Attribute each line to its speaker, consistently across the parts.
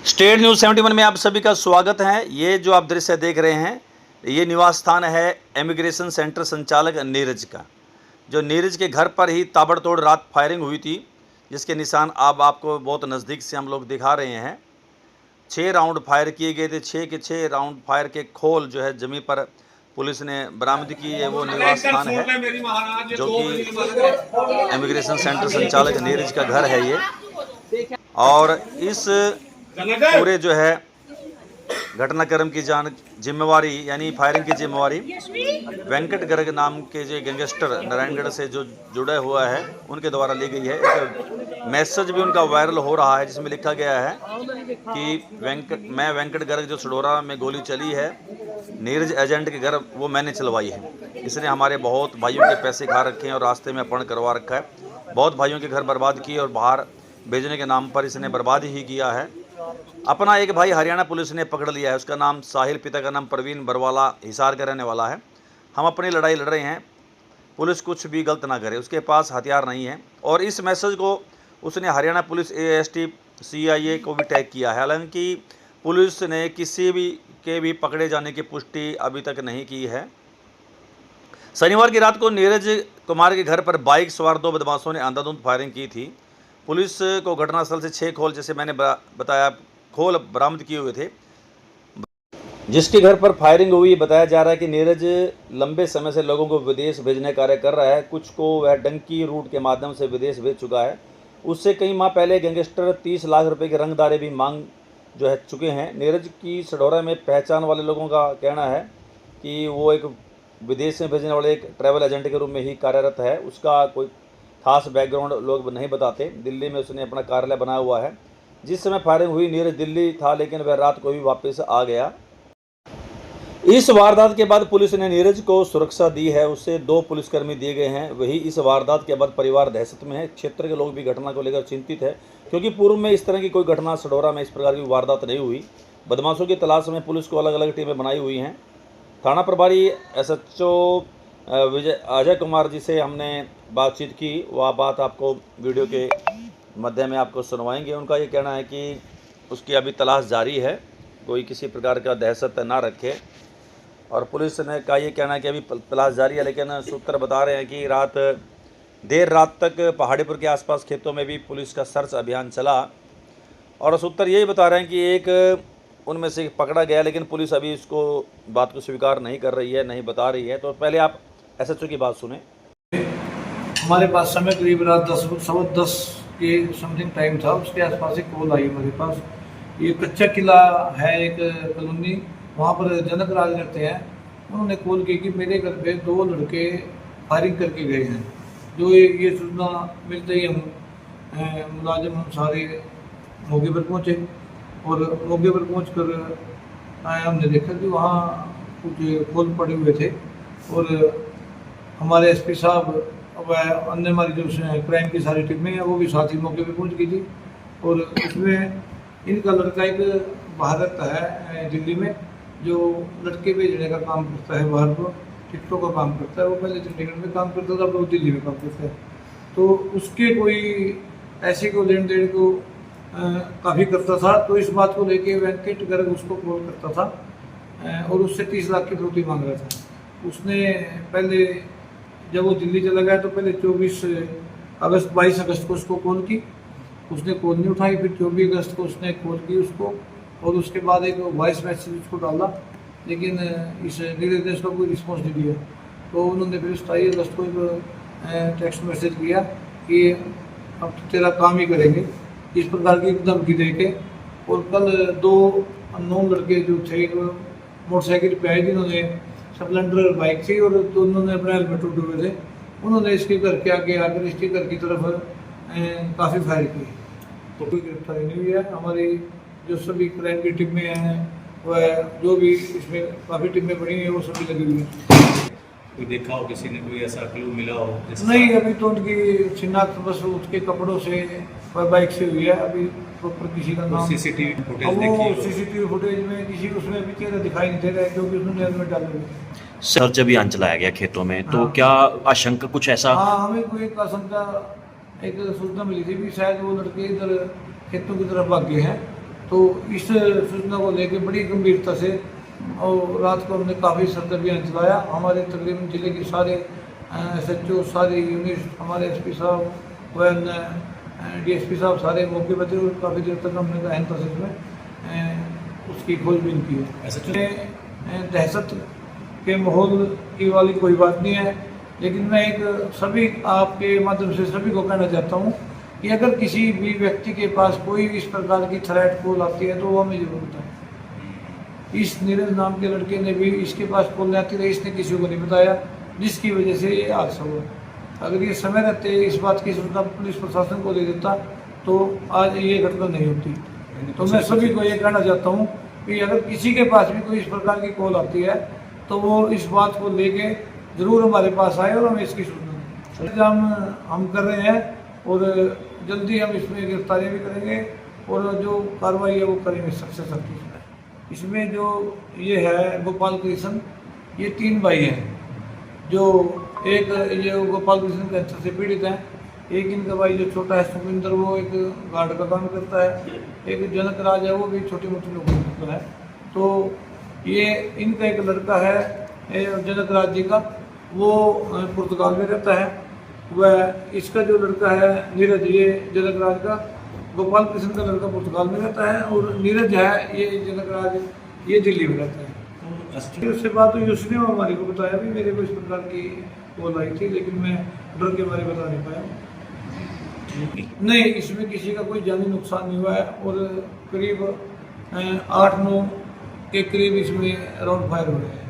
Speaker 1: State news 71 में आप सभी का स्वागत है। ये जो आप दृश्य देख रहे हैं, ये निवास स्थान है इमिग्रेशन सेंटर संचालक नीरज का। जो नीरज के घर पर ही ताबड़तोड़ रात फायरिंग हुई थी, जिसके निशान अब आपको बहुत नज़दीक से हम लोग दिखा रहे हैं। 6 राउंड फायर किए गए थे। 6 के 6 राउंड फायर के खोल जो है ज़मीन पर पुलिस ने बरामद की है। वो निवास स्थान है जो कि इमिग्रेशन सेंटर संचालक नीरज का घर है ये। और इस पूरे जो है घटनाक्रम की जिम्मेवारी यानी फायरिंग की जिम्मेवारी वेंकट गर्ग नाम के जो गैंगस्टर नारायणगढ़ से जो जुड़ा हुआ है उनके द्वारा ली गई है। एक मैसेज भी उनका वायरल हो रहा है जिसमें लिखा गया है कि मैं वेंकट गर्ग जो सडोरा में गोली चली है नीरज एजेंट के घर वो मैंने चलवाई है। इसने हमारे बहुत भाइयों के पैसे खा रखे हैं और रास्ते में अपहरण करवा रखा है। बहुत भाइयों के घर बर्बाद किए और बाहर भेजने के नाम पर इसने बर्बाद ही किया है। अपना एक भाई हरियाणा पुलिस ने पकड़ लिया है। उसका नाम साहिल, पिता का नाम प्रवीण बरवाला, हिसार का रहने वाला है। हम अपनी लड़ाई लड़ रहे हैं, पुलिस कुछ भी गलत ना करे, उसके पास हथियार नहीं है। और इस मैसेज को उसने हरियाणा पुलिस AST CIA को भी टैग किया है। हालांकि पुलिस ने किसी भी के भी पकड़े जाने की पुष्टि अभी तक नहीं की है। शनिवार की रात को नीरज कुमार के घर पर बाइक सवार 2 बदमाशों ने अंधाधुंध फायरिंग की थी। पुलिस को घटनास्थल से 6 खोल, जैसे मैंने बताया, खोल बरामद किए हुए थे। जिसके घर पर फायरिंग हुई, बताया जा रहा है कि नीरज लंबे समय से लोगों को विदेश भेजने कार्य कर रहा है। कुछ को वह डंकी रूट के माध्यम से विदेश भेज चुका है। उससे कई माह पहले गैंगस्टर 30 लाख रुपए के रंगदारे भी मांग जो है चुके हैं। नीरज की सडोरा में पहचान वाले लोगों का कहना है कि वो एक विदेश में भेजने वाले एक ट्रैवल एजेंट के रूप में ही कार्यरत है। उसका कोई खास बैकग्राउंड लोग नहीं बताते। दिल्ली में उसने अपना कार्यालय बनाया हुआ है। जिस समय फायरिंग हुई नीरज दिल्ली था, लेकिन वह रात को भी वापस आ गया। इस वारदात के बाद पुलिस ने नीरज को सुरक्षा दी है। उससे 2 पुलिसकर्मी दिए गए हैं। वही इस वारदात के बाद परिवार दहशत में है। क्षेत्र के लोग भी घटना को लेकर चिंतित है, क्योंकि पूर्व में इस तरह की कोई घटना सडोरा में इस प्रकार की वारदात नहीं हुई। बदमाशों की तलाश में पुलिस को अलग अलग टीमें बनाई हुई हैं। थाना प्रभारी SHO अजय कुमार जी से हमने बातचीत की, वह बात आपको वीडियो के मध्य में आपको सुनवाएंगे। उनका ये कहना है कि उसकी अभी तलाश जारी है, कोई किसी प्रकार का दहशत ना रखे। और पुलिस ने का ये कहना है कि अभी तलाश जारी है, लेकिन सूत्र बता रहे हैं कि देर रात तक पहाड़ीपुर के आसपास खेतों में भी पुलिस का सर्च अभियान चला। और सूत्र यही बता रहे हैं कि एक उनमें से पकड़ा गया, लेकिन पुलिस अभी इसको बात को स्वीकार नहीं कर रही है, नहीं बता रही है। तो पहले आप SHO की बात सुने।
Speaker 2: हमारे पास समय करीब रात 10 के समथिंग टाइम था। उसके आसपास एक कॉल आई हमारे पास। ये कच्चा किला है एक कॉलोनी, वहाँ पर जनक राज रहते हैं। उन्होंने कॉल की कि मेरे घर पे 2 लड़के फायरिंग करके गए हैं। जो ये सूचना मिलते ही हम मुलाजिम हम सारे मौके पर पहुँचे और मौके पर पहुँच कर हमने देखा कि वहाँ कुछ खोल पड़े हुए थे। और हमारे SP साहब व अन्य हमारी जो क्राइम की सारी टीमें हैं वो भी साथ ही मौके पे पहुंच गई थी। और उसमें इनका लड़का एक बाहर रहता है दिल्ली में, जो लड़के भेजने का काम करता है, बाहर को टिकटों का काम करता है। वो पहले चंडीगढ़ में काम करता था, अब वो दिल्ली में काम करता है। तो उसके कोई ऐसे को लेन देन को काफ़ी करता था। तो इस बात को लेके वेंकट गर्ग उसको कॉल करता था और उससे 30 लाख की फिरौती मांग रहा था। उसने पहले जब वो दिल्ली चला गया तो पहले 22 अगस्त को उसको कॉल की, उसने कॉल नहीं उठाई। फिर 24 अगस्त को उसने कॉल की उसको, और उसके बाद एक वॉइस मैसेज उसको डाला, लेकिन इस नीरज ने उसका कोई रिस्पॉन्स नहीं दिया। तो उन्होंने फिर 27 अगस्त को एक टेक्स्ट मैसेज किया कि अब तो तेरा काम ही करेंगे, इस प्रकार की धमकी दे के। और कल 2 अननोन लड़के जो थे मोटरसाइकिल पे आए, जिन्होंने स्प्लेंडर बाइक थी और दोनों ने अपना हेलमेट उठे हुए थे, उन्होंने इसके घर के आगे आकर इसके घर की तरफ काफ़ी फायर किए। तो कोई गिरफ्तारी नहीं हुई है। हमारी जो सभी क्राइम की टीमें हैं वह जो भी इसमें काफ़ी टीमें बनी हुई हैं वो सभी लगी हुई हैं।
Speaker 3: कोई देखा हो, किसी ने कोई ऐसा क्लू मिला हो?
Speaker 2: नहीं, अभी तो उनकी शिनाख्त बस उसके कपड़ों से व बाइक से हुई है। अभी प्रॉपर किसी का नाम
Speaker 3: CCTV फुटेज देखी?
Speaker 2: CCTV फुटेज में किसी उसमें भी चेहरा दिखाई नहीं दे रहा है, क्योंकि उसने हेलमेट डाले हुए।
Speaker 4: सर्च अभियान चलाया गया खेतों में, तो क्या आशंका कुछ ऐसा?
Speaker 2: हाँ, हमें कोई एक आशंका, एक सूचना मिली थी कि शायद वो लड़के इधर खेतों की तरफ भाग गए हैं। तो इस सूचना को लेकर बड़ी गंभीरता से और रात को हमने काफ़ी सर्च अभियान चलाया। हमारे तकरीबन जिले के सारे SHO, सारे यूनिट, हमारे SP साहब व DSP साहब सारे मौके पर थे और काफ़ी देर तक हमने गहन तस्वीर में उसकी खोजबीन की है।
Speaker 3: SHO
Speaker 2: दहशत के माहौल की वाली कोई बात नहीं है, लेकिन मैं एक सभी आपके माध्यम से सभी को कहना चाहता हूँ कि अगर किसी भी व्यक्ति के पास कोई इस प्रकार की थ्रेट कॉल आती है तो वो हमें जरूर बताएं। इस नीरज नाम के लड़के ने भी इसके पास कॉल आती रही, इसने किसी को नहीं बताया, जिसकी वजह से ये हादसा हुआ। अगर ये समय रहते इस बात की सूचना पुलिस प्रशासन को दे देता तो आज ये घटना नहीं होती। तो मैं सभी को ये कहना चाहता हूँ कि अगर किसी के पास भी कोई इस प्रकार की कॉल आती है तो वो इस बात को लेके ज़रूर हमारे पास आए और हमें इसकी सूचना दें। हम कर रहे हैं और जल्दी हम इसमें गिरफ्तारी भी करेंगे और जो कार्रवाई है वो करेंगे सबसे सख्ती। इसमें जो ये है गोपाल कृष्ण, ये 3 भाई हैं। जो एक ये गोपाल कृष्ण कैंसर से पीड़ित हैं, एक इनका भाई जो छोटा है सुखविंदर, वो एक गार्ड का काम करता है, एक जनक राज है वो भी छोटी मोटी नौकरी करता है। तो ये इनका एक लड़का है जनक राज जी का, वो पुर्तगाल में रहता है। वह इसका जो लड़का है नीरज, ये जनक राज का, गोपाल कृष्ण का लड़का पुर्तगाल में रहता है और नीरज है ये जनक राज, ये दिल्ली में रहता है।
Speaker 3: तो
Speaker 2: उससे बात हुई, उसने हमारे को बताया भी मेरे को इस प्रकार की कॉल आई थी, लेकिन मैं डर के बारे बता नहीं पाया। नहीं, इसमें किसी का कोई जानी नुकसान नहीं हुआ है और करीब 8-9 के करीब इसमें राउंड फायर हुए हैं।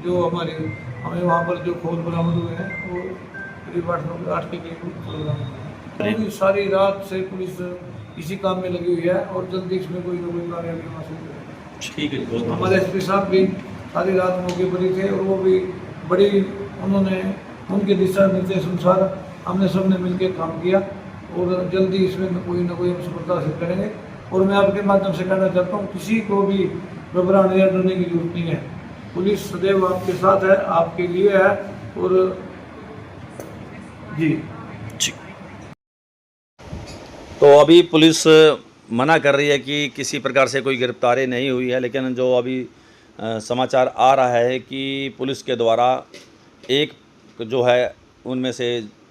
Speaker 2: जो हमें वहाँ पर जो खोल बरामद हुए हैं वो करीब 8 के करीब खोल बरामद हुए। सारी रात से पुलिस इसी काम में लगी हुई है और जल्दी इसमें कोई ना कोई कार्रवाई हासिल करेगी।
Speaker 3: ठीक है, बहुत
Speaker 2: हमारे SP साहब भी सारी रात मौके पर ही थे और वो भी बड़ी उन्होंने उनके दिशा निर्देश अनुसार हमने सब ने मिलकर काम किया और जल्दी इसमें कोई ना कोई हम सफलता हासिल करेंगे। और मैं आपके माध्यम से कहना चाहता हूँ किसी को भी घबराने या डरने की जरूरत नहीं है। पुलिस सदैव आपके साथ है, आपके लिए है और जी।
Speaker 1: तो अभी पुलिस मना कर रही है कि किसी प्रकार से कोई गिरफ्तारी नहीं हुई है, लेकिन जो अभी समाचार आ रहा है कि पुलिस के द्वारा एक जो है उनमें से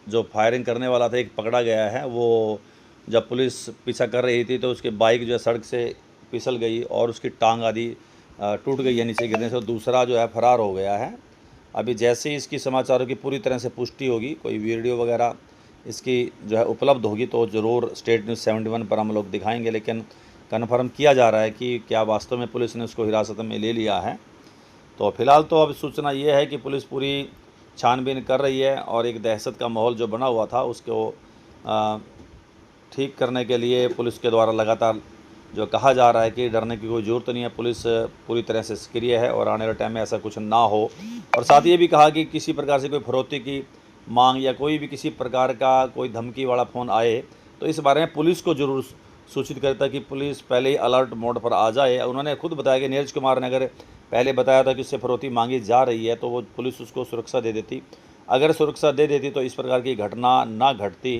Speaker 1: जो फायरिंग करने वाला था एक पकड़ा गया है। वो जब पुलिस पीछा कर रही थी तो उसकी बाइक जो है सड़क से फिसल गई और उसकी टांग आदि टूट गई है नीचे गिरने से। दूसरा जो है फरार हो गया है। अभी जैसे ही इसकी समाचारों की पूरी तरह से पुष्टि होगी, कोई वीडियो वगैरह इसकी जो है उपलब्ध होगी तो ज़रूर स्टेट न्यूज़ 71 पर हम लोग दिखाएंगे। लेकिन कन्फर्म किया जा रहा है कि क्या वास्तव में पुलिस ने उसको हिरासत में ले लिया है। तो फिलहाल तो अब सूचना ये है कि पुलिस पूरी छानबीन कर रही है और एक दहशत का माहौल जो बना हुआ था उसको ठीक करने के लिए पुलिस के द्वारा लगातार जो कहा जा रहा है कि डरने की कोई ज़रूरत नहीं है। पुलिस पूरी तरह से सक्रिय है और आने वाले टाइम में ऐसा कुछ ना हो। और साथ ये भी कहा कि किसी प्रकार से कोई फरोख्ती की मांग या कोई भी किसी प्रकार का कोई धमकी वाला फ़ोन आए तो इस बारे में पुलिस को ज़रूर सूचित करता कि पुलिस पहले ही अलर्ट मोड पर आ जाए। उन्होंने खुद बताया कि नीरज कुमार ने अगर पहले बताया था कि उससे फरोख्ती मांगी जा रही है तो वो पुलिस उसको सुरक्षा दे देती। अगर सुरक्षा दे देती तो इस प्रकार की घटना ना घटती।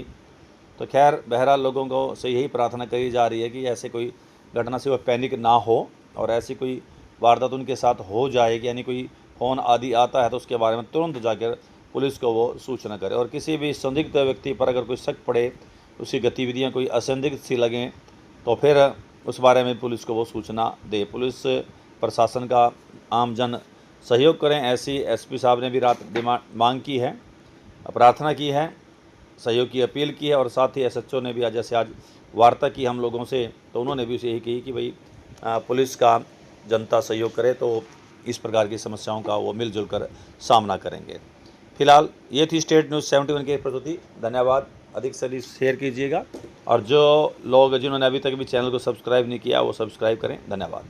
Speaker 1: तो खैर बहरहाल लोगों को से यही प्रार्थना करी जा रही है कि ऐसे कोई घटना से वो पैनिक ना हो और ऐसी कोई वारदात उनके साथ हो जाए कि यानी कोई फ़ोन आदि आता है तो उसके बारे में तुरंत जाकर पुलिस को वो सूचना करे। और किसी भी संदिग्ध व्यक्ति पर अगर कोई शक पड़े, उसकी गतिविधियां कोई असंदिग्ध सी लगें तो फिर उस बारे में पुलिस को वो सूचना दे। पुलिस प्रशासन का आम जन सहयोग करें, ऐसी SP साहब ने भी रात मांग की है, प्रार्थना की है, सहयोग की अपील की है। और साथ ही SHO ने भी जैसे आज वार्ता की हम लोगों से तो उन्होंने भी यही कही कि भाई पुलिस का जनता सहयोग करे तो इस प्रकार की समस्याओं का वो मिलजुल कर सामना करेंगे। फिलहाल ये थी स्टेट न्यूज़ 71 की प्रस्तुति। धन्यवाद। अधिक से अधिक शेयर कीजिएगा और जो लोग जिन्होंने अभी तक भी चैनल को सब्सक्राइब नहीं किया वो सब्सक्राइब करें। धन्यवाद।